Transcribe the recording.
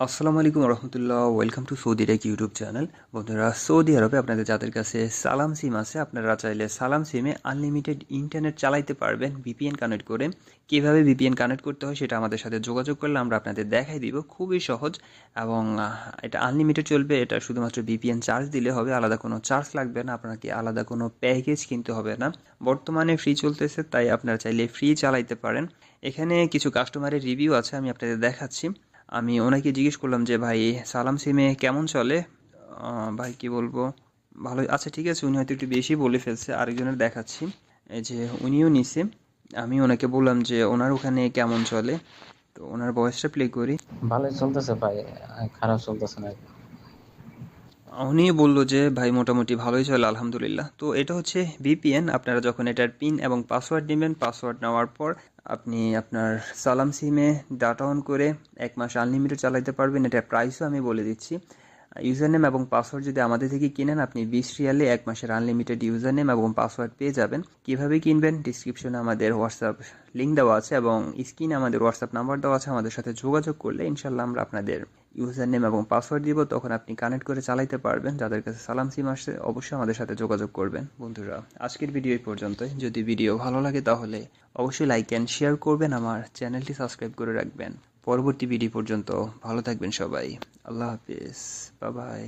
আসসালামু আলাইকুম রহমতুল্লাহ। Welcome to Saudi tech YouTube channel. বন্ধুরা, সৌদি আরবে আপনাদের যাদের কাছে সালাম সিম আছে, আপনারা চাইলে সালাম সিমে আনলিমিটেড ইন্টারনেট চালাইতে পারবেন ভিপিএন কানেক্ট করে। কীভাবে ভিপিএন কানেক্ট করতে হয় সেটা আমাদের সাথে যোগাযোগ করলে আমরা আপনাদের দেখাই দিব। খুবই সহজ এবং এটা আনলিমিটেড চলবে। এটা শুধুমাত্র ভিপিএন চার্জ দিলে হবে, আলাদা কোনো চার্জ লাগবে না, আপনাকে আলাদা কোনো প্যাকেজ কিনতে হবে না। বর্তমানে ফ্রি চলতেছে, তাই আপনারা চাইলে ফ্রি চালাইতে পারেন। এখানে কিছু কাস্টমারের রিভিউ আছে, আমি আপনাদের দেখাচ্ছি। আমি ওনাকে জিজ্ঞেস করলাম যে ভাই সালাম সিমে কেমন চলে। ভাই কি বলবো, ভালোই আচ্ছা, ঠিক আছে। উনি হয়তো একটু বেশি বলে ফেলছে। আরেকজনের দেখাচ্ছি, এই যে উনিও নিছে। আমি ওনাকে বললাম যে ওনার ওখানে কেমন চলে, তো ওনার ভয়েসটা প্লে করি। ভালোই চলতেছে ভাই। খারাপ চলতেছে না। উনি বললো যে ভাই মোটামুটি ভালোই চলে আলহামদুলিল্লাহ। তো এটা হচ্ছে ভিপিএন। আপনারা যখন এটার পিন এবং পাসওয়ার্ড নেবেন, পাসওয়ার্ড নেওয়ার পর আপনি আপনার সালাম সিমে ডাটা অন করে 1 মাস আনলিমিটেড চালাতে পারবেন। এটার প্রাইসও আমি বলে দিচ্ছি। ইউজার নেম এবং পাসওয়ার্ড যদি আমাদের থেকে কিনেন, আপনি 20 রিয়ালে 1 মাসের আনলিমিটেড ইউজার নেম এবং পাসওয়ার্ড পেয়ে যাবেন। কীভাবে কিনবেন, ডিসক্রিপশনে আমাদের হোয়াটসঅ্যাপ লিঙ্ক দেওয়া আছে এবং স্ক্রিনে আমাদের হোয়াটসঅ্যাপ নাম্বার দেওয়া আছে। আমাদের সাথে যোগাযোগ করলে ইনশাল্লাহ আমরা আপনাদের ইউজার নেম এবং পাসওয়ার্ড দিব, তখন আপনি কানেক্ট করে চালাইতে পারবেন। যাদের কাছে সালাম সিম আসছে অবশ্যই আমাদের সাথে যোগাযোগ করবেন। বন্ধুরা, আজকের ভিডিও এই পর্যন্তই। যদি ভিডিও ভালো লাগে তাহলে অবশ্যই লাইক অ্যান্ড শেয়ার করবেন, আমার চ্যানেলটি সাবস্ক্রাইব করে রাখবেন। পরবর্তী ভিডিও পর্যন্ত ভালো থাকবেন সবাই। আল্লাহ হাফিজ, বাই বাই।